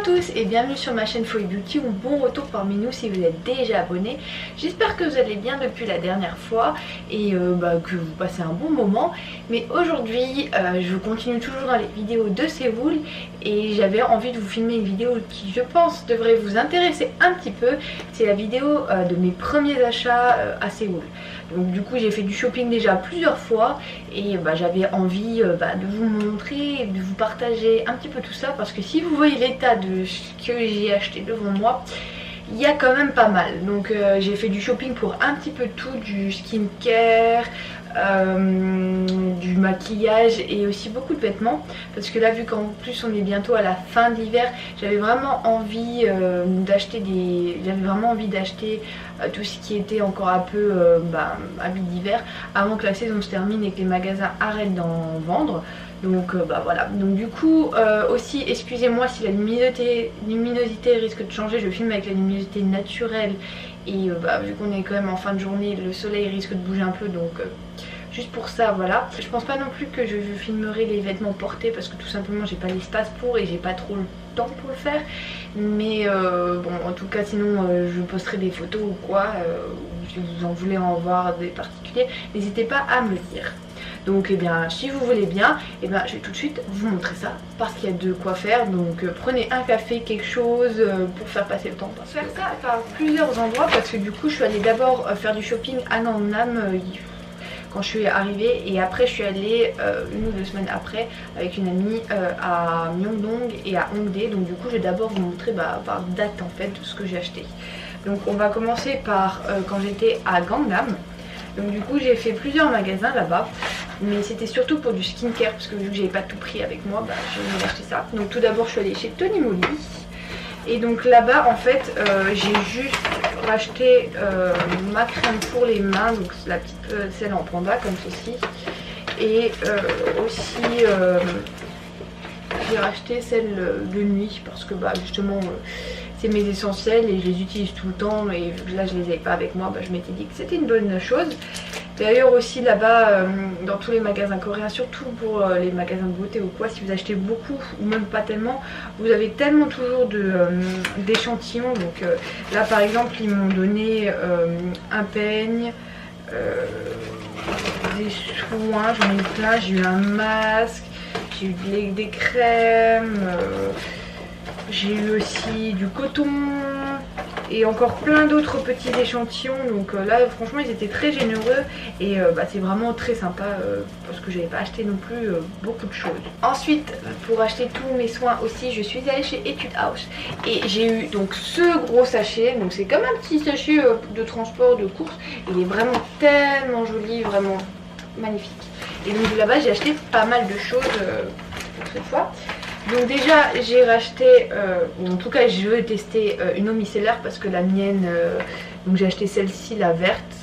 à tous et bienvenue sur ma chaîne Folie Beauty ou bon retour parmi nous si vous êtes déjà abonné. J'espère que vous allez bien depuis la dernière fois et que vous passez un bon moment. Mais aujourd'hui je continue toujours dans les vidéos de Séoul et j'avais envie de vous filmer une vidéo qui je pense devrait vous intéresser un petit peu. C'est la vidéo de mes premiers achats à Séoul. Donc du coup j'ai fait du shopping déjà plusieurs fois et j'avais envie de vous montrer, de vous partager un petit peu tout ça parce que si vous voyez l'état de ce que j'ai acheté devant moi, il y a quand même pas mal. Donc j'ai fait du shopping pour un petit peu tout, du skincare, du maquillage et aussi beaucoup de vêtements parce que là vu qu'en plus on est bientôt à la fin d'hiver, j'avais vraiment envie d'acheter tout ce qui était encore un peu habits d'hiver avant que la saison se termine et que les magasins arrêtent d'en vendre. Donc voilà, donc du coup aussi excusez-moi si la luminosité risque de changer, je filme avec la luminosité naturelle et vu qu'on est quand même en fin de journée, le soleil risque de bouger un peu, donc juste pour ça voilà. Je pense pas non plus que je filmerai les vêtements portés parce que tout simplement j'ai pas l'espace pour et j'ai pas trop le temps pour le faire, mais bon en tout cas sinon je posterai des photos ou quoi, si vous en voulez en voir des particuliers, n'hésitez pas à me le dire. Donc si vous voulez bien, je vais tout de suite vous montrer ça parce qu'il y a de quoi faire. Donc prenez un café, quelque chose pour faire passer le temps. Faire ça à plusieurs endroits parce que du coup je suis allée d'abord faire du shopping à Gangnam quand je suis arrivée et après je suis allée 1 ou 2 semaines après avec une amie à Myeongdong et à Hongdae. Donc du coup je vais d'abord vous montrer par date en fait de ce que j'ai acheté. Donc on va commencer par quand j'étais à Gangnam. Donc du coup j'ai fait plusieurs magasins là-bas, mais c'était surtout pour du skincare parce que vu que j'avais pas tout pris avec moi, j'ai acheté ça. Donc tout d'abord je suis allée chez Tony Moly et donc là-bas en fait j'ai juste racheté ma crème pour les mains, donc la petite celle en panda comme ceci, et aussi j'ai racheté celle de nuit parce que justement c'est mes essentiels et je les utilise tout le temps et là je les avais pas avec moi, je m'étais dit que c'était une bonne chose. D'ailleurs aussi là-bas dans tous les magasins coréens, surtout pour les magasins de beauté ou quoi, si vous achetez beaucoup ou même pas tellement, vous avez tellement toujours d'échantillons. Donc là par exemple ils m'ont donné un peigne, des soins, j'en ai eu plein, j'ai eu un masque, j'ai eu des crèmes, j'ai eu aussi du coton et encore plein d'autres petits échantillons. Donc là franchement ils étaient très généreux et c'est vraiment très sympa parce que j'avais pas acheté non plus beaucoup de choses. Ensuite pour acheter tous mes soins aussi je suis allée chez Etude House et j'ai eu donc ce gros sachet. Donc c'est comme un petit sachet de transport de course, il est vraiment tellement joli, vraiment magnifique. Et donc là-bas j'ai acheté pas mal de choses pour cette fois. Donc déjà j'ai racheté, en tout cas je veux tester une eau micellaire parce que la mienne, donc j'ai acheté celle-ci, la verte,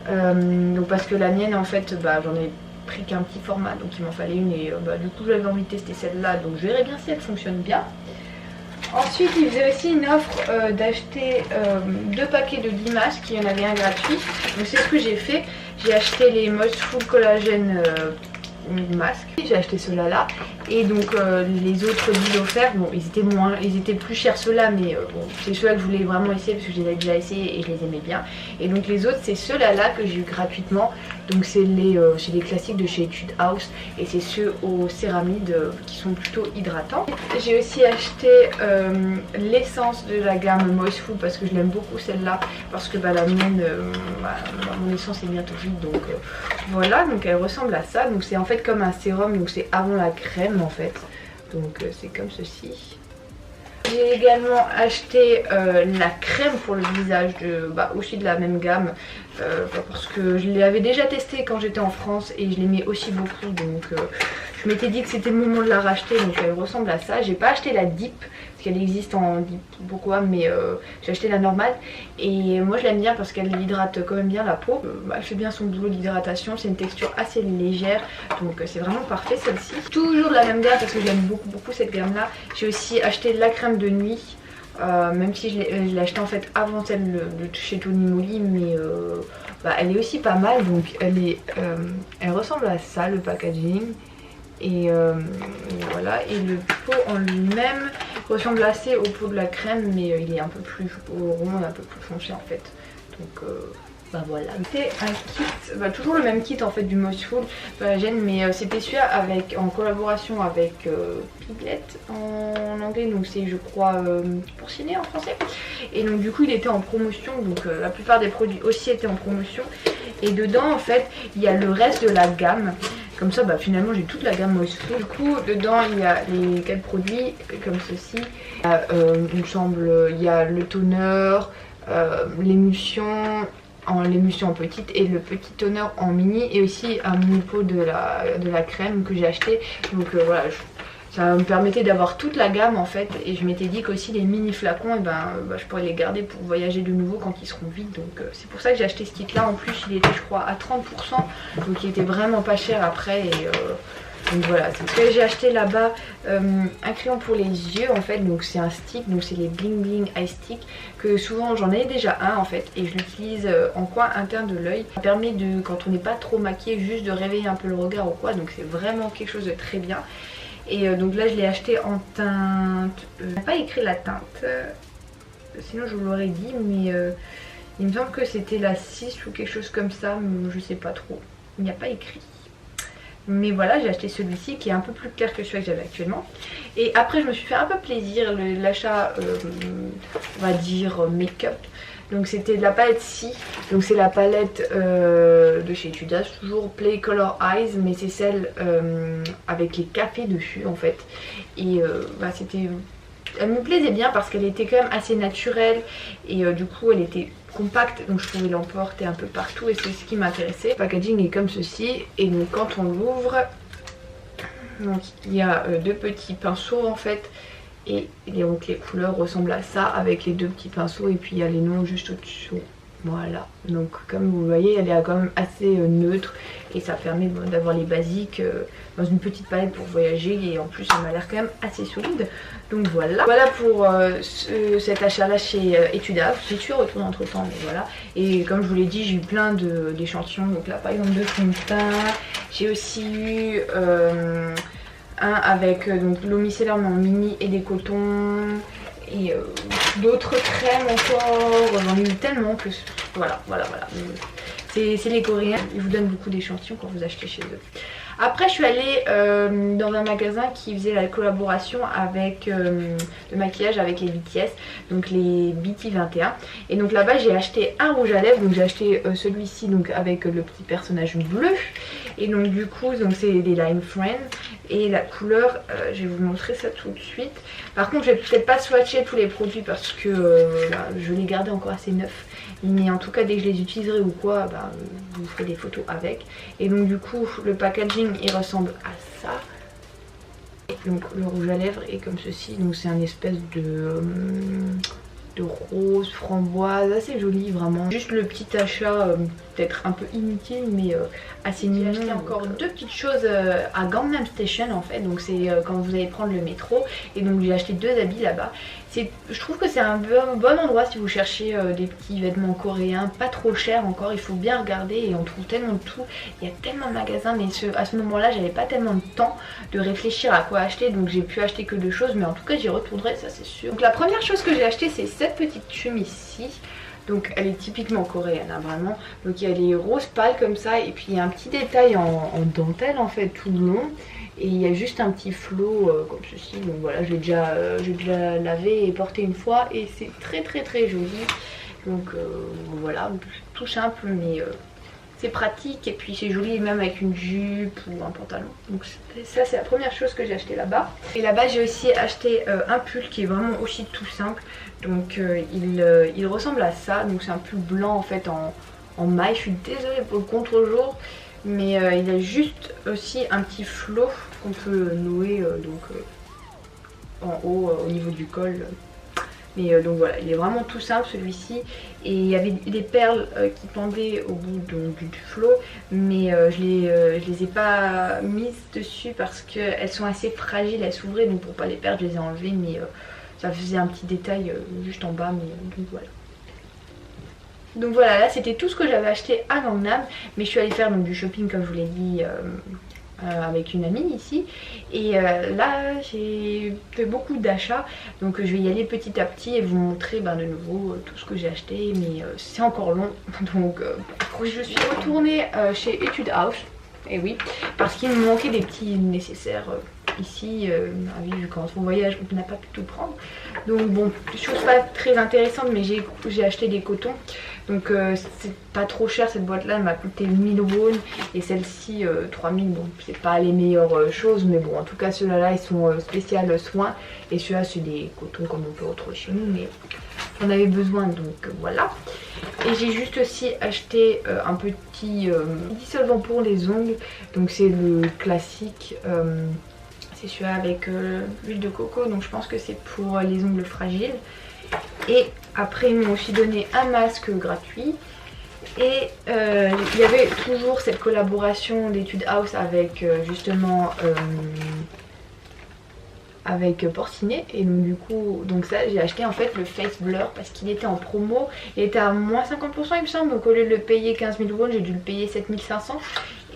donc parce que la mienne en fait j'en ai pris qu'un petit format donc il m'en fallait une et du coup j'avais envie de tester celle-là, donc je verrai bien si elle fonctionne bien. Ensuite il faisait aussi une offre d'acheter 2 paquets de 10 masques, il y en avait un gratuit, donc c'est ce que j'ai fait. J'ai acheté les Moistful Collagen masque, j'ai acheté ceux-là là et donc les autres 10 offerts, bon ils étaient plus chers ceux-là, mais bon c'est ceux-là que je voulais vraiment essayer parce que je les avais déjà essayés et je les aimais bien. Et donc les autres c'est ceux-là là que j'ai eu gratuitement, donc c'est les classiques de chez Etude House et c'est ceux aux céramides qui sont plutôt hydratants. J'ai aussi acheté l'essence de la gamme Moistful parce que je l'aime beaucoup celle-là, parce que la mienne, mon essence est bientôt vide, donc voilà, donc elle ressemble à ça. Donc c'est en fait comme un sérum, donc c'est avant la crème en fait, donc c'est comme ceci. J'ai également acheté la crème pour le visage aussi de la même gamme parce que je l'avais déjà testé quand j'étais en France et je l'aimais aussi beaucoup, donc je m'étais dit que c'était le moment de la racheter. Donc elle ressemble à ça. J'ai pas acheté la Deep parce qu'elle existe en Deep beaucoup, mais j'ai acheté la normale et moi je l'aime bien parce qu'elle hydrate quand même bien la peau. Elle fait bien son boulot d'hydratation, c'est une texture assez légère, donc c'est vraiment parfait celle-ci. Toujours de la même gamme parce que j'aime beaucoup cette gamme là. J'ai aussi acheté la crème de nuit, même si je l'ai acheté en fait avant celle de chez Tony Moly, mais elle est aussi pas mal. Donc elle ressemble à ça, le packaging. Et voilà, et le pot en lui-même, ressemble assez au pot de la crème, mais il est un peu plus rond et un peu plus foncé en fait. Donc bah voilà. C'était un kit, toujours le même kit en fait du Moistful Collagène, mais c'était celui-là en collaboration avec Piglet en anglais, donc c'est je crois Porcinet en français. Et donc du coup il était en promotion, donc la plupart des produits aussi étaient en promotion. Et dedans en fait il y a le reste de la gamme. Comme ça finalement j'ai toute la gamme Moistful. Du coup dedans il y a les 4 produits comme ceci. Il me semble il y a le toner, l'émulsion en petite et le petit toner en mini, et aussi un mini pot de la crème que j'ai acheté. Donc voilà, ça me permettait d'avoir toute la gamme en fait, et je m'étais dit qu'aussi les mini flacons, je pourrais les garder pour voyager de nouveau quand ils seront vides. Donc c'est pour ça que j'ai acheté ce kit là. En plus il était je crois à 30%, donc il était vraiment pas cher après. Et donc voilà, c'est ce que j'ai acheté là-bas. Un crayon pour les yeux en fait, donc c'est un stick, donc c'est les Bling Bling Eye Stick, que souvent j'en ai déjà un en fait, et je l'utilise en coin interne de l'œil. Ça permet de, quand on n'est pas trop maquillé, juste de réveiller un peu le regard ou quoi, donc c'est vraiment quelque chose de très bien. Et donc là je l'ai acheté en teinte, je n'ai pas écrit la teinte, sinon je vous l'aurais dit, mais il me semble que c'était la 6 ou quelque chose comme ça, mais je sais pas trop, il n'y a pas écrit. Mais voilà, j'ai acheté celui-ci qui est un peu plus clair que celui que j'avais actuellement. Et après je me suis fait un peu plaisir, l'achat on va dire make-up. Donc c'était de la palette Si, donc c'est la palette de chez Etudias, toujours Play Color Eyes, mais c'est celle avec les cafés dessus en fait. Et elle me plaisait bien parce qu'elle était quand même assez naturelle, et du coup elle était compacte, donc je pouvais l'emporter un peu partout, et c'est ce qui m'intéressait. Le packaging est comme ceci, et donc quand on l'ouvre, donc il y a 2 petits pinceaux en fait, et donc les couleurs ressemblent à ça avec les 2 petits pinceaux, et puis il y a les noms juste au-dessus. Voilà, donc comme vous voyez elle est quand même assez neutre, et ça permet d'avoir les basiques dans une petite palette pour voyager, et en plus ça m'a l'air quand même assez solide. Donc voilà pour cet achat là chez Etudias. J'ai tué retourné entre temps, mais voilà. Et comme je vous l'ai dit, j'ai eu plein d'échantillons, donc là par exemple de fond de teint. J'ai aussi eu un avec donc l'eau micellaire en mini et des cotons, et d'autres crèmes encore, j'en ai eu tellement que voilà. C'est les Coréens, ils vous donnent beaucoup d'échantillons quand vous achetez chez eux. Après je suis allée dans un magasin qui faisait la collaboration avec le maquillage avec les BTS, donc les BT21. Et donc là-bas j'ai acheté un rouge à lèvres, donc j'ai acheté celui-ci donc avec le petit personnage bleu. Et donc du coup c'est des Lime Friends, et la couleur, je vais vous montrer ça tout de suite. Par contre je vais peut-être pas swatcher tous les produits parce que je les gardais encore assez neufs. Mais en tout cas dès que je les utiliserai ou quoi, je vous ferai des photos avec. Et donc du coup le packaging il ressemble à ça. Et donc le rouge à lèvres est comme ceci, donc c'est un espèce de rose framboise, assez joli vraiment. Juste le petit achat peut-être un peu inutile, mais assez mignon. J'ai acheté encore 2 petites choses à Gangnam Station en fait, donc c'est quand vous allez prendre le métro, et donc j'ai acheté 2 habits là-bas. Je trouve que c'est un bon endroit si vous cherchez des petits vêtements coréens, pas trop chers encore. Il faut bien regarder, et on trouve tellement de tout, il y a tellement de magasins, mais à ce moment là j'avais pas tellement de temps de réfléchir à quoi acheter, donc j'ai pu acheter que 2 choses, mais en tout cas j'y retournerai, ça c'est sûr. Donc la première chose que j'ai acheté c'est cette petite chemise-ci. Donc elle est typiquement coréenne hein, vraiment. Donc il y a les roses pâles comme ça, et puis il y a un petit détail en dentelle en fait tout le long. Et il y a juste un petit flot comme ceci. Donc voilà, j'ai déjà lavé et porté une fois, et c'est très joli. Donc voilà, tout simple, mais c'est pratique, et puis c'est joli même avec une jupe ou un pantalon. Donc ça c'est la première chose que j'ai acheté là-bas. Et là-bas j'ai aussi acheté un pull qui est vraiment aussi tout simple. Donc il ressemble à ça, donc c'est un pull blanc en fait en maille. Je suis désolée pour le contre-jour, mais il a juste aussi un petit flot qu'on peut nouer en haut au niveau du col. Mais donc voilà, il est vraiment tout simple celui-ci. Et il y avait des perles qui pendaient au bout du flot, mais je les ai pas mises dessus parce qu'elles sont assez fragiles, elles s'ouvraient, donc pour pas les perdre je les ai enlevées, mais ça faisait un petit détail juste en bas, mais donc voilà. Donc voilà, là c'était tout ce que j'avais acheté à Gangnam, mais je suis allée faire donc, du shopping comme je vous l'ai dit avec une amie ici. Et là j'ai fait beaucoup d'achats, donc je vais y aller petit à petit et vous montrer de nouveau tout ce que j'ai acheté, mais c'est encore long. Donc je suis retournée chez Etude House, et oui, parce qu'il me manquait des petits nécessaires ici, vu qu'en son voyage on n'a pas pu tout prendre. Donc bon, chose pas très intéressante, mais j'ai acheté des cotons. Donc c'est pas trop cher, cette boîte là elle m'a coûté 1000 won et celle-ci 3000. Bon c'est pas les meilleures choses, mais bon en tout cas ceux-là là ils sont spécial soins, et ceux-là c'est des cotons comme on peut retrouver chez nous, mais j'en avais besoin, donc voilà. Et j'ai juste aussi acheté un petit dissolvant pour les ongles, donc c'est le classique, c'est celui-là avec l'huile de coco, donc je pense que c'est pour les ongles fragiles. Et après ils m'ont aussi donné un masque gratuit. Et il y avait toujours cette collaboration d'Etude House avec justement avec Porcinet, et donc du coup ça j'ai acheté en fait le face blur parce qu'il était en promo, il était à moins 50% il me semble, donc au lieu de le payer 15 000 won j'ai dû le payer 7500.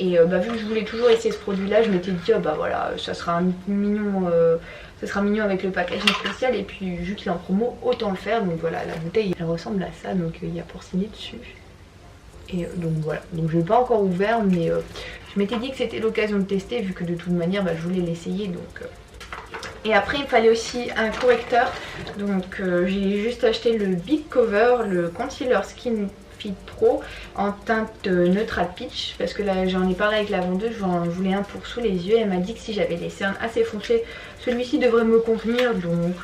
Et vu que je voulais toujours essayer ce produit là, je m'étais dit oh, voilà ça sera mignon, ça sera mignon avec le packaging spécial, et puis vu qu'il est en promo autant le faire. Donc voilà, la bouteille elle ressemble à ça, donc il y a Porcinet dessus. Et donc voilà, donc je l'ai pas encore ouvert, mais je m'étais dit que c'était l'occasion de tester vu que de toute manière je voulais l'essayer, donc Et après il me fallait aussi un correcteur, donc j'ai juste acheté le Big Cover, le Concealer Skin Fit Pro en teinte Neutral Peach, parce que là j'en ai parlé avec la vendeuse, j'en voulais un pour sous les yeux, elle m'a dit que si j'avais les cernes assez foncées, celui-ci devrait me convenir, donc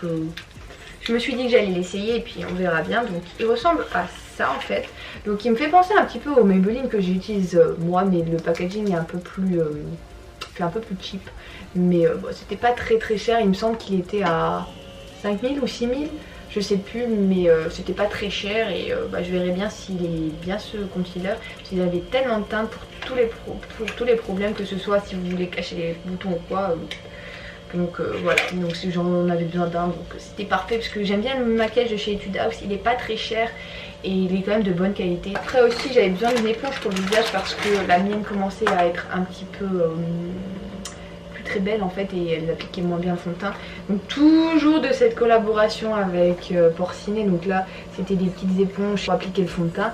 je me suis dit que j'allais l'essayer et puis on verra bien. Donc il ressemble à ça en fait, donc il me fait penser un petit peu au Maybelline que j'utilise moi, mais le packaging est un peu plus cheap, mais bon, c'était pas très cher, il me semble qu'il était à 5000 ou 6000, je sais plus, mais c'était pas très cher. Et je verrai bien s'il est bien ce concealer, s'il avait tellement de teinte pour tous les problèmes, que ce soit si vous voulez cacher les boutons ou quoi. Donc voilà, donc si j'en avais besoin d'un, donc c'était parfait, parce que j'aime bien le maquillage de chez Etude House, il est pas très cher et il est quand même de bonne qualité. Après aussi j'avais besoin d'une éponge pour le visage parce que la mienne commençait à être un petit peu plus très belle en fait, et elle appliquait moins bien le fond de teint. Donc toujours de cette collaboration avec Porcinet, donc là c'était des petites éponges pour appliquer le fond de teint.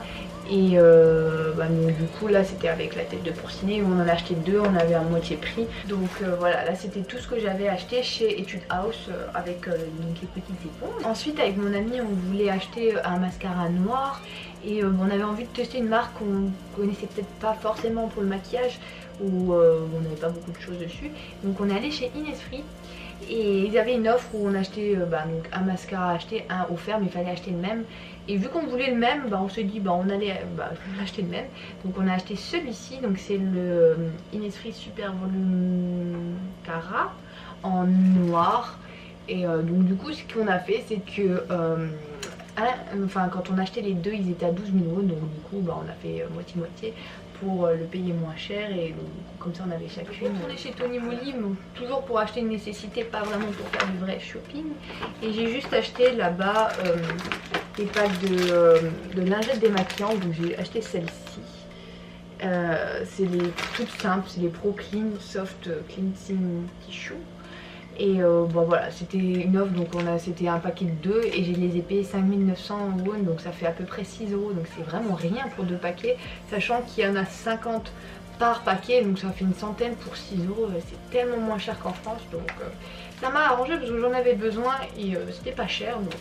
Et donc, du coup là c'était avec la tête de Porcinet, on en a acheté deux, on avait à moitié prix. Donc voilà, là c'était tout ce que j'avais acheté chez Etude House avec donc les petites éponges. Ensuite avec mon ami on voulait acheter un mascara noir, et on avait envie de tester une marque qu'on connaissait peut-être pas forcément pour le maquillage, où on n'avait pas beaucoup de choses dessus. Donc on est allé chez Innisfree, et ils avaient une offre où on achetait donc un mascara acheté, un offert, mais il fallait acheter le même. Et vu qu'on voulait le même, on s'est dit on allait acheter le même. Donc on a acheté celui-ci, donc c'est le Innisfree Super Volume Cara en noir. Et donc du coup ce qu'on a fait, c'est que quand on achetait les deux ils étaient à 12 000 won, donc du coup on a fait moitié-moitié pour le payer moins cher, et donc, comme ça on avait chacune. On est chez Tony Moly, toujours pour acheter une nécessité, pas vraiment pour faire du vrai shopping. Et j'ai juste acheté là-bas des packs de lingettes démaquillantes, donc j'ai acheté celle-ci. C'est les toutes simples, c'est les Pro Clean Soft Cleansing Tissue. Et voilà, c'était une offre, donc c'était un paquet de deux, et j'ai les ai payés 5900 won, donc ça fait à peu près 6 €, donc c'est vraiment rien pour deux paquets, sachant qu'il y en a 50 par paquet, donc ça fait une centaine pour 6 €, c'est tellement moins cher qu'en France, donc ça m'a arrangé parce que j'en avais besoin, et c'était pas cher, donc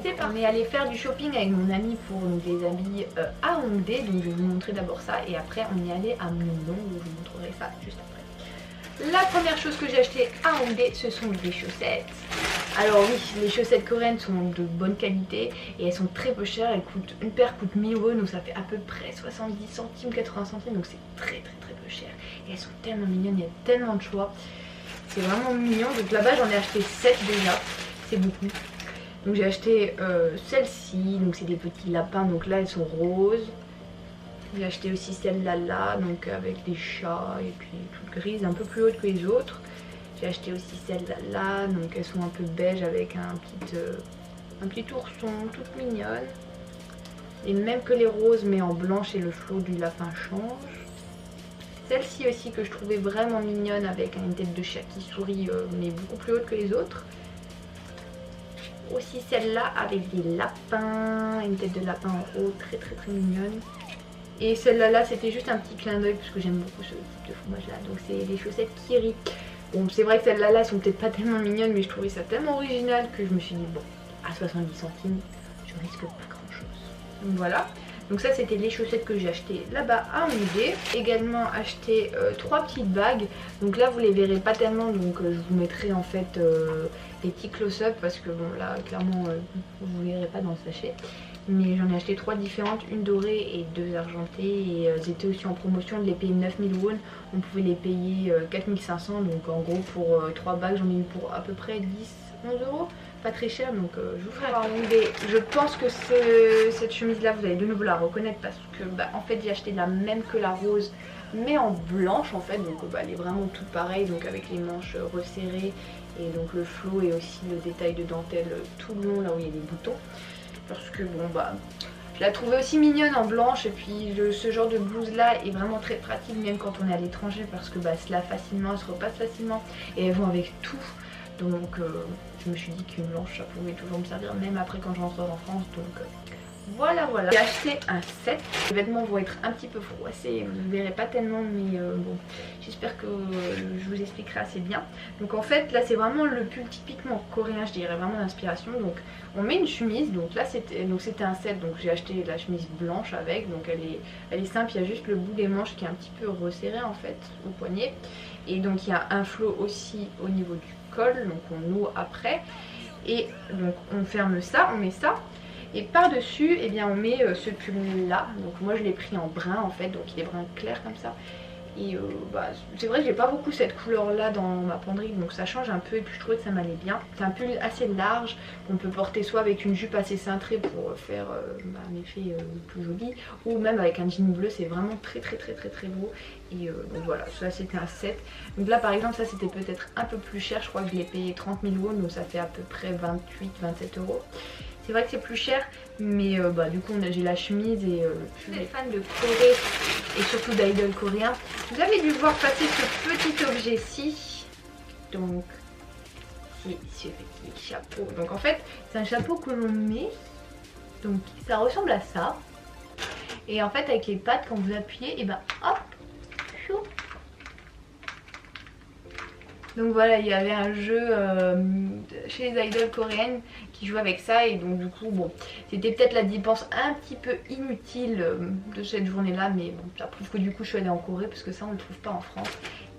c'est parti. On est allé faire du shopping avec mon ami pour les habits à Hongdae, donc je vais vous montrer d'abord ça, et après on est allé à Myeongdong, donc je vous montrerai ça juste après. La première chose que j'ai acheté à Hongdae, ce sont des chaussettes. Alors oui, les chaussettes coréennes sont de bonne qualité et elles sont très peu chères. Une paire coûte 1000 won, donc ça fait à peu près 70 centimes, 80 centimes, donc c'est très peu cher. Et elles sont tellement mignonnes, il y a tellement de choix. C'est vraiment mignon. Donc là-bas j'en ai acheté 7 déjà, c'est beaucoup. Donc j'ai acheté celle-ci, donc c'est des petits lapins, donc là elles sont roses. J'ai acheté aussi celle-là, donc avec des chats et puis toutes grises, un peu plus hautes que les autres. J'ai acheté aussi celle-là, donc elles sont un peu beige avec un petit ourson, toute mignonne. Et même que les roses, mais en blanche, et le flot du lapin change. Celle-ci aussi que je trouvais vraiment mignonne avec une tête de chat qui sourit mais beaucoup plus haute que les autres. Aussi celle-là avec des lapins, une tête de lapin en haut, très très très mignonne. Et celle-là c'était juste un petit clin d'œil parce que j'aime beaucoup ce type de fromage là. Donc c'est les chaussettes Kiri. Bon c'est vrai que celles-là elles sont peut-être pas tellement mignonnes mais je trouvais ça tellement original que je me suis dit bon à 70 centimes je risque pas grand chose. Donc voilà. Donc ça c'était les chaussettes que j'ai achetées là-bas à Hongrie. Également acheté 3 petites bagues. Donc là vous les verrez pas tellement donc je vous mettrai en fait les petits close-up parce que bon là clairement vous verrez pas dans le sachet. Mais j'en ai acheté 3 différentes, une dorée et 2 argentées. Et elles étaient aussi en promotion, de les payer 9000 won. On pouvait les payer 4500. Donc en gros pour 3 bagues j'en ai eu pour à peu près 10-11 euros. Pas très cher donc je vous ferai un onglet. Je pense que cette chemise là vous allez de nouveau la reconnaître parce que bah, en fait j'ai acheté la même que la rose mais en blanche en fait. Donc bah, elle est vraiment toute pareille donc avec les manches resserrées. Et donc le flot et aussi le détail de dentelle tout le long là où il y a des boutons. Parce que bon bah je la trouvais aussi mignonne en blanche et puis ce genre de blouse là est vraiment très pratique même quand on est à l'étranger parce que bah elle se lave facilement, elle se repasse facilement et elles vont avec tout. Donc je me suis dit qu'une blanche ça pouvait toujours me servir même après quand je rentrerai en France. Donc voilà. J'ai acheté un set. Les vêtements vont être un petit peu froissés, vous ne verrez pas tellement mais bon j'espère que je vous expliquerai assez bien. Donc en fait là c'est vraiment le pull typiquement coréen je dirais, vraiment d'inspiration. Donc on met une chemise, donc là c'était un set donc j'ai acheté la chemise blanche avec. Donc elle est simple, il y a juste le bout des manches qui est un petit peu resserré en fait au poignet. Et donc il y a un flot aussi au niveau du col, donc on noue après. Et donc on ferme ça, on met ça. Et par dessus, eh bien, on met ce pull là. Donc moi je l'ai pris en brun en fait, donc il est brun clair comme ça. Et bah, c'est vrai que j'ai pas beaucoup cette couleur là dans ma penderie, donc ça change un peu et puis je trouvais que ça m'allait bien. C'est un pull assez large qu'on peut porter soit avec une jupe assez cintrée pour faire bah, un effet plus joli, ou même avec un jean bleu, c'est vraiment très beau. Et donc voilà, ça c'était un set. Donc là par exemple ça c'était peut-être un peu plus cher, je crois que je l'ai payé 30 000 won, donc ça fait à peu près 28-27 euros. C'est vrai que c'est plus cher, mais bah, du coup j'ai la chemise et je suis fan de Corée et surtout d'idoles coréens. Vous avez dû voir passer ce petit objet-ci. Donc c'est ce petit chapeau. Donc en fait c'est un chapeau que l'on met. Donc ça ressemble à ça. Et en fait avec les pattes quand vous appuyez, et ben hop, chou. Donc voilà, il y avait un jeu chez les idoles coréennes qui jouait avec ça et donc du coup bon, c'était peut-être la dépense un petit peu inutile de cette journée là, mais bon, ça prouve que du coup je suis allée en Corée parce que ça on le trouve pas en France.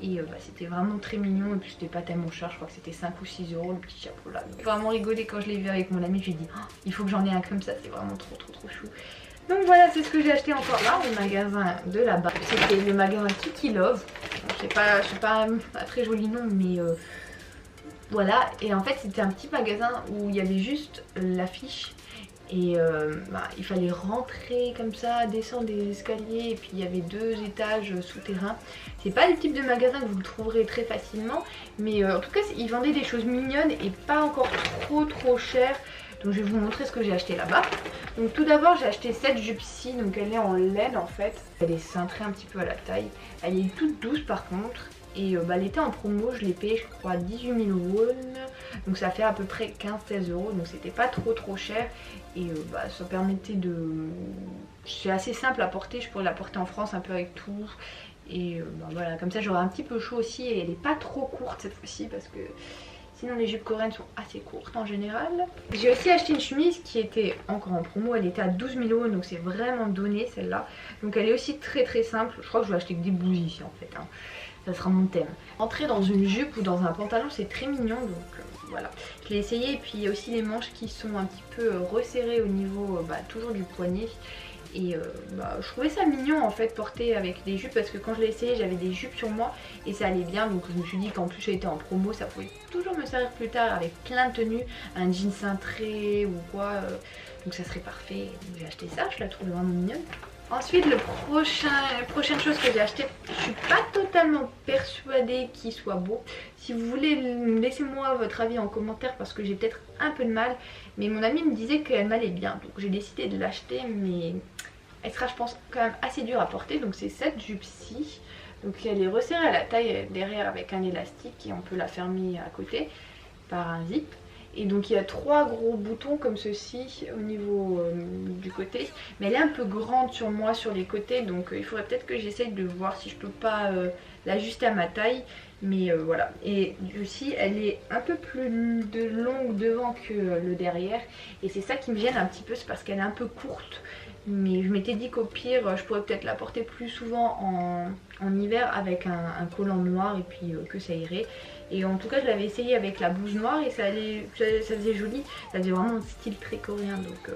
Et bah, c'était vraiment très mignon et puis c'était pas tellement cher, je crois que c'était 5 ou 6 euros le petit chapeau là. J'ai vraiment rigolé quand je l'ai vu avec mon ami, je lui ai dit oh, il faut que j'en ai un comme ça, c'est vraiment trop chou. Donc voilà, c'est ce que j'ai acheté encore là au magasin de là-bas. C'était le magasin Kiki Love. C'est pas un très joli nom, mais voilà. Et en fait, c'était un petit magasin où il y avait juste l'affiche. Et bah, il fallait rentrer comme ça, descendre des escaliers. Et puis il y avait 2 étages souterrains. C'est pas le type de magasin que vous trouverez très facilement. Mais en tout cas, ils vendaient des choses mignonnes et pas encore trop chères. Donc je vais vous montrer ce que j'ai acheté là-bas. Donc tout d'abord j'ai acheté cette jupe-ci, donc elle est en laine en fait. Elle est cintrée un petit peu à la taille. Elle est toute douce par contre. Et bah, elle était en promo, je l'ai payé je crois 18 000 won. Donc ça fait à peu près 15-16 euros, donc c'était pas trop cher. Et bah, ça permettait de... C'est assez simple à porter, je pourrais la porter en France un peu avec tout. Et bah, voilà, comme ça j'aurai un petit peu chaud aussi. Et elle est pas trop courte cette fois-ci parce que... Sinon les jupes coréennes sont assez courtes en général. J'ai aussi acheté une chemise qui était encore en promo. Elle était à 12 000 euros donc c'est vraiment donné celle-là. Donc elle est aussi très simple. Je crois que je vais acheter que des blouses ici en fait. Hein. Ça sera mon thème. Entrer dans une jupe ou dans un pantalon c'est très mignon donc voilà. Je l'ai essayé et puis il y a aussi les manches qui sont un petit peu resserrées au niveau bah, toujours du poignet. Et bah, je trouvais ça mignon en fait porter avec des jupes parce que quand je l'ai essayé j'avais des jupes sur moi et ça allait bien, donc je me suis dit qu'en plus elle était en promo ça pouvait toujours me servir plus tard avec plein de tenues, un jean cintré ou quoi, donc ça serait parfait. J'ai acheté ça, je la trouve vraiment mignonne. Ensuite la prochaine chose que j'ai acheté, je suis pas totalement persuadée qu'il soit beau. Si vous voulez laissez-moi votre avis en commentaire parce que j'ai peut-être un peu de mal. Mais mon ami me disait qu'elle m'allait bien donc j'ai décidé de l'acheter, mais elle sera je pense quand même assez dure à porter. Donc c'est cette jupe-ci. Donc elle est resserrée à la taille derrière avec un élastique et on peut la fermer à côté par un zip. Et donc il y a 3 gros boutons comme ceci au niveau du côté. Mais elle est un peu grande sur moi sur les côtés, donc il faudrait peut-être que j'essaye de voir si je peux pas l'ajuster à ma taille. Mais voilà. Et aussi elle est un peu plus longue devant que le derrière. Et c'est ça qui me gêne un petit peu, c'est parce qu'elle est un peu courte. Mais je m'étais dit qu'au pire je pourrais peut-être la porter plus souvent en hiver avec un collant noir et puis que ça irait. Et en tout cas je l'avais essayé avec la blouse noire et ça faisait joli, ça faisait vraiment un style très coréen. Donc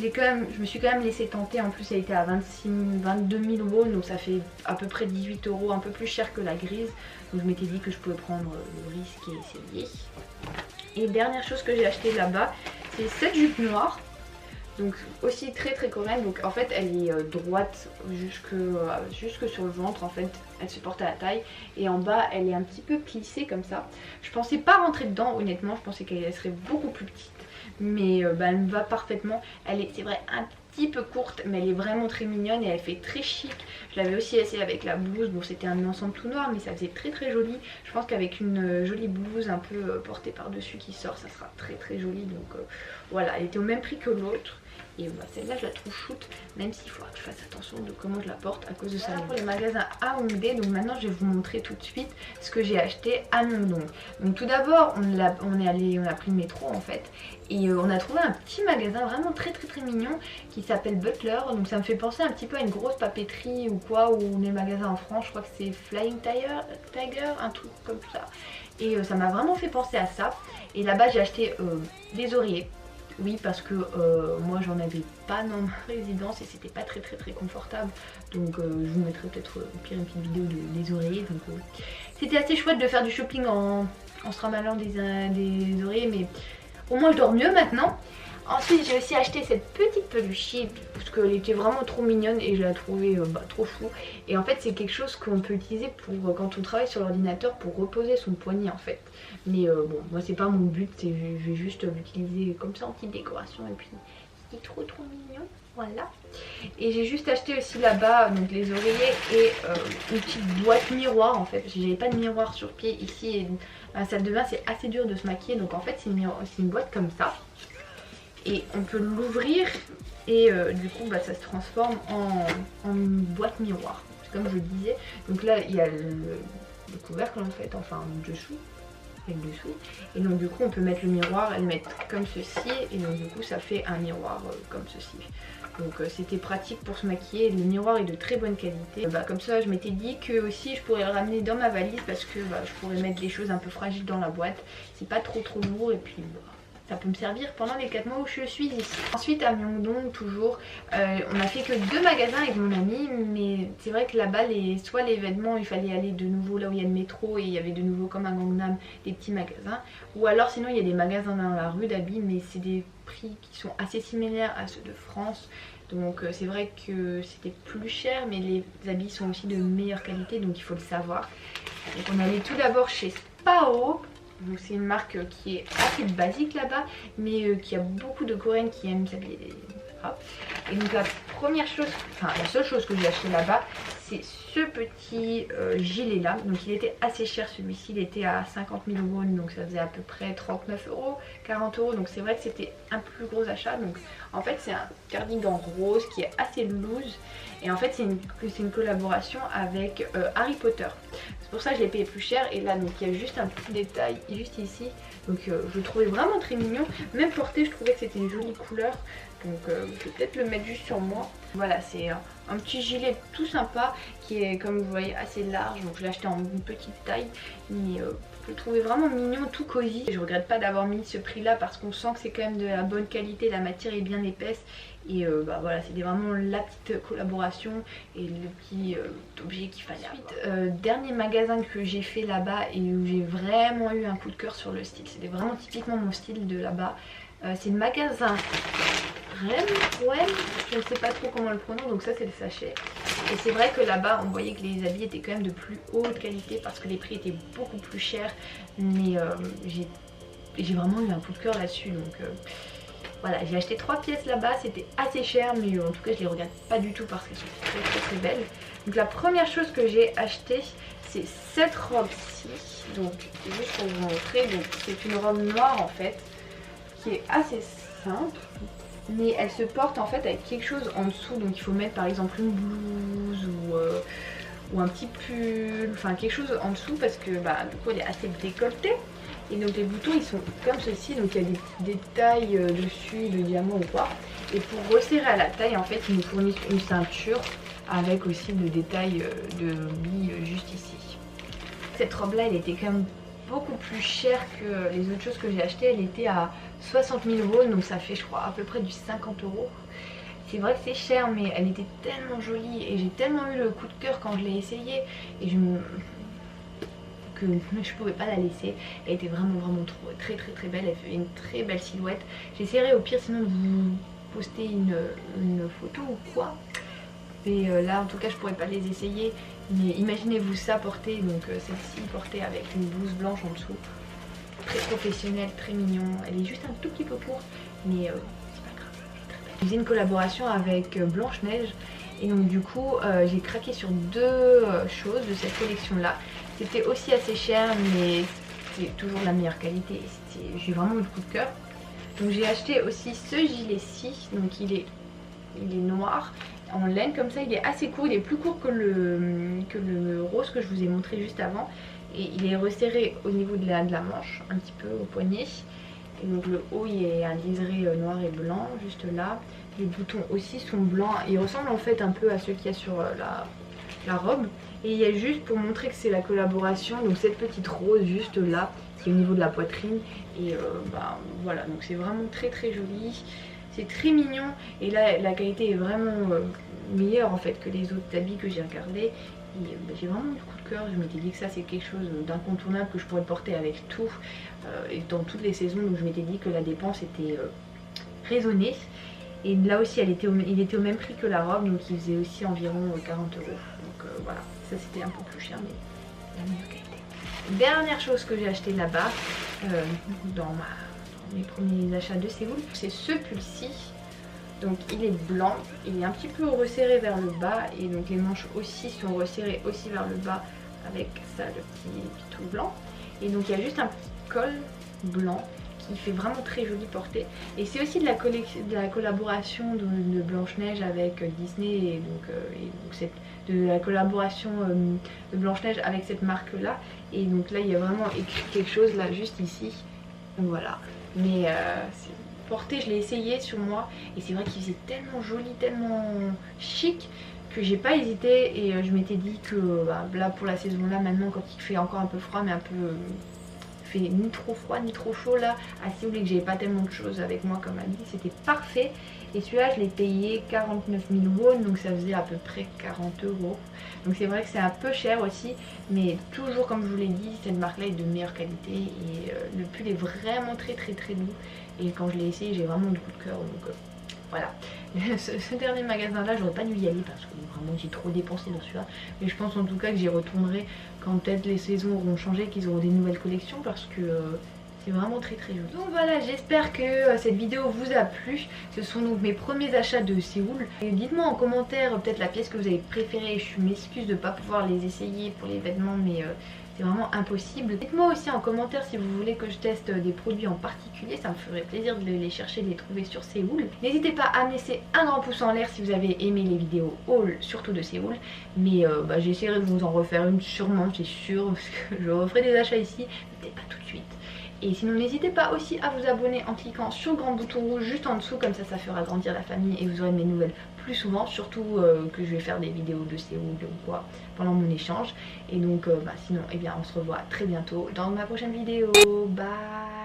je me suis quand même laissé tenter. En plus elle était à 22 000 won, donc ça fait à peu près 18 €, un peu plus cher que la grise. Donc je m'étais dit que je pouvais prendre le risque et essayer. Et dernière chose que j'ai acheté là-bas, c'est cette jupe noire. Donc aussi très coréenne, donc en fait elle est droite jusque sur le ventre, en fait elle se porte à la taille et en bas elle est un petit peu plissée comme ça. Je pensais pas rentrer dedans honnêtement, je pensais qu'elle serait beaucoup plus petite, mais elle me va parfaitement. Elle est, c'est vrai, un petit peu courte mais elle est vraiment très mignonne et elle fait très chic. Je l'avais aussi essayé avec la blouse, bon c'était un ensemble tout noir mais ça faisait très joli. Je pense qu'avec une jolie blouse un peu portée par dessus qui sort, ça sera très joli. Donc voilà, elle était au même prix que l'autre. Et bah, celle-là je la trouve shoot, même s'il faudra que je fasse attention de comment je la porte à cause de ça. Voilà pour les magasins à Hongdae. Donc maintenant je vais vous montrer tout de suite ce que j'ai acheté à Myeongdong. Donc tout d'abord on a pris le métro en fait. Et on a trouvé un petit magasin vraiment très mignon qui s'appelle Butler. Donc ça me fait penser un petit peu à une grosse papeterie ou quoi, ou les magasins en France, je crois que c'est Flying Tiger, un truc comme ça. Et ça m'a vraiment fait penser à ça. Et là-bas j'ai acheté des oreillers. Oui, parce que moi j'en avais pas dans ma résidence et c'était pas très confortable. Donc je vous mettrai peut-être au pire une petite vidéo des oreillers. Donc c'était assez chouette de faire du shopping en se ramallant des oreillers, mais au moins je dors mieux maintenant. Ensuite j'ai aussi acheté cette petite peluche parce qu'elle était vraiment trop mignonne et je la trouvais trop fou. Et en fait c'est quelque chose qu'on peut utiliser pour quand on travaille sur l'ordinateur pour reposer son poignet en fait. Mais bon, moi c'est pas mon but, je vais juste l'utiliser comme ça en petite décoration et puis il est trop mignon. Voilà. Et j'ai juste acheté aussi là-bas donc les oreillers et une petite boîte miroir en fait. Parce que j'avais pas de miroir sur pied ici et dans la salle de bain c'est assez dur de se maquiller. Donc en fait c'est une boîte comme ça. Et on peut l'ouvrir et du coup ça se transforme en une boîte miroir, comme je le disais. Donc là il y a le couvercle en fait, enfin dessous. Et donc du coup on peut mettre le miroir et le mettre comme ceci. Et donc du coup ça fait un miroir comme ceci. Donc c'était pratique pour se maquiller. Le miroir est de très bonne qualité. Comme ça je m'étais dit que aussi je pourrais le ramener dans ma valise parce que je pourrais mettre des choses un peu fragiles dans la boîte. C'est pas trop lourd et puis ça peut me servir pendant les 4 mois où je suis ici. Ensuite à Myeongdong toujours, on a fait que 2 magasins avec mon ami, mais c'est vrai que là-bas soit les vêtements il fallait aller de nouveau là où il y a le métro et il y avait de nouveau comme à Gangnam des petits magasins, ou alors sinon il y a des magasins dans la rue d'habits mais c'est des prix qui sont assez similaires à ceux de France. Donc c'est vrai que c'était plus cher mais les habits sont aussi de meilleure qualité donc il faut le savoir. Donc on allait tout d'abord chez Spao. Donc c'est une marque qui est assez basique là-bas mais qui a beaucoup de Coréennes qui aiment s'habiller. Et donc la première chose, enfin la seule chose que j'ai acheté là-bas c'est ce petit gilet là. Donc il était assez cher celui-ci, il était à 50 000 won, donc ça faisait à peu près 39 €, 40 €. Donc c'est vrai que c'était un plus gros achat. Donc en fait c'est un cardigan rose qui est assez loose. Et en fait c'est une collaboration avec Harry Potter. C'est pour ça que je l'ai payé plus cher. Et là donc il y a juste un petit détail juste ici. Donc je le trouvais vraiment très mignon. Même porté je trouvais que c'était une jolie couleur. Donc je vais peut-être le mettre juste sur moi. Voilà, c'est un petit gilet tout sympa qui est comme vous voyez assez large. Donc je l'ai acheté en une petite taille. Mais je le trouvais vraiment mignon, tout cosy. Et je regrette pas d'avoir mis ce prix là parce qu'on sent que c'est quand même de la bonne qualité. La matière est bien épaisse. Et voilà, c'était vraiment la petite collaboration et le petit objet qu'il fallait avoir. Dernier magasin que j'ai fait là-bas et où j'ai vraiment eu un coup de cœur sur le style. C'était vraiment typiquement mon style de là-bas. C'est le magasin Rem, je ne sais pas trop comment le prononce, donc ça c'est le sachet. Et c'est vrai que là-bas on voyait que les habits étaient quand même de plus haute qualité parce que les prix étaient beaucoup plus chers. Mais j'ai vraiment eu un coup de cœur là-dessus. Donc voilà, j'ai acheté 3 pièces là-bas, c'était assez cher mais en tout cas je les regrette pas du tout parce qu'elles sont très belles. Donc la première chose que j'ai acheté, c'est cette robe-ci. Donc juste pour vous montrer, donc c'est une robe noire en fait, qui est assez simple, mais elle se porte en fait avec quelque chose en dessous. Donc il faut mettre par exemple une blouse ou un petit pull, enfin quelque chose en dessous, parce que bah, du coup elle est assez décolletée. Et donc les boutons ils sont comme ceci, donc il y a des tailles dessus de diamants ou quoi. Et pour resserrer à la taille en fait ils nous fournissent une ceinture avec aussi le détail de billes juste ici. Cette robe là elle était quand même beaucoup plus chère que les autres choses que j'ai achetées. Elle était à 60 000 won, donc ça fait je crois à peu près du 50 €. C'est vrai que c'est cher, mais elle était tellement jolie et j'ai tellement eu le coup de cœur quand je l'ai essayée et que je pouvais pas la laisser. Elle était vraiment trop, très belle. Elle fait une très belle silhouette. J'essaierai au pire sinon de vous poster une photo ou quoi. Mais là en tout cas je pourrais pas les essayer. Mais imaginez-vous ça porté, donc celle-ci portée avec une blouse blanche en dessous. Très professionnelle, très mignon. Elle est juste un tout petit peu courte, mais c'est pas grave, elle est très belle. J'ai une collaboration avec Blanche-Neige. Et donc du coup j'ai craqué sur deux choses de cette collection là. C'était aussi assez cher, mais c'est toujours de la meilleure qualité. J'ai vraiment eu le coup de cœur. Donc j'ai acheté aussi ce gilet-ci. Donc il est noir, en laine comme ça. Il est assez court, il est plus court que le rose que je vous ai montré juste avant. Et il est resserré au niveau de la manche, un petit peu au poignet. Et donc le haut il est un liseré noir et blanc juste là. Les boutons aussi sont blancs. Ils ressemblent en fait un peu à ceux qu'il y a sur la robe. Et il y a juste pour montrer que c'est la collaboration, donc cette petite rose juste là, qui est au niveau de la poitrine. Et bah voilà, donc c'est vraiment très joli. C'est très mignon. Et là la qualité est vraiment meilleure en fait que les autres habits que j'ai regardés. Et bah, j'ai vraiment eu le coup de cœur. Je m'étais dit que ça c'est quelque chose d'incontournable, que je pourrais porter avec tout et dans toutes les saisons. Donc je m'étais dit que la dépense était raisonnée. Et là aussi il était au même prix que la robe, donc il faisait aussi environ 40 €. Donc voilà, ça c'était un peu plus cher, mais la meilleure qualité. Dernière chose que j'ai acheté là-bas, dans mes premiers achats de Séoul, c'est ce pull-ci. Donc il est blanc, il est un petit peu resserré vers le bas, et donc les manches aussi sont resserrées aussi vers le bas avec ça, le petit pitou blanc. Et donc il y a juste un petit col blanc qui fait vraiment très joli portée. Et c'est aussi de la collaboration de Blanche-Neige avec Disney, et donc de la collaboration de Blanche-Neige avec cette marque là. Et donc là il y a vraiment écrit quelque chose là juste ici. Donc voilà. Mais porté, je l'ai essayé sur moi et c'est vrai qu'il faisait tellement joli, tellement chic que j'ai pas hésité. Et je m'étais dit que bah, là pour la saison là maintenant, quand il fait encore un peu froid mais un peu fait ni trop froid ni trop chaud là à Séoul, et que j'avais pas tellement de choses avec moi comme habit, c'était parfait. Et celui-là je l'ai payé 49 000 won, donc ça faisait à peu près 40 €. Donc c'est vrai que c'est un peu cher aussi, mais toujours comme je vous l'ai dit, cette marque là est de meilleure qualité. Et le pull est vraiment très doux. Et quand je l'ai essayé, j'ai vraiment eu le coup de cœur. Donc voilà. Ce dernier magasin là, j'aurais pas dû y aller parce que vraiment j'ai trop dépensé dans celui-là. Mais je pense en tout cas que j'y retournerai quand peut-être les saisons auront changé, qu'ils auront des nouvelles collections, parce que c'est vraiment très joli. Donc voilà, j'espère que cette vidéo vous a plu. Ce sont donc mes premiers achats de Séoul. Dites-moi en commentaire peut-être la pièce que vous avez préférée. Je m'excuse de ne pas pouvoir les essayer pour les vêtements, mais c'est vraiment impossible. Dites-moi aussi en commentaire si vous voulez que je teste des produits en particulier. Ça me ferait plaisir de les chercher, de les trouver sur Séoul. N'hésitez pas à me laisser un grand pouce en l'air si vous avez aimé les vidéos haul, surtout de Séoul. Mais bah, j'essaierai de vous en refaire une sûrement, c'est sûr, parce que je referai des achats ici, mais peut-être pas tout de suite. Et sinon n'hésitez pas aussi à vous abonner en cliquant sur le grand bouton rouge juste en dessous, comme ça ça fera grandir la famille et vous aurez mes nouvelles plus souvent, surtout que je vais faire des vidéos de Séoul ou quoi pendant mon échange. Et donc bah, sinon eh bien on se revoit très bientôt dans ma prochaine vidéo. Bye.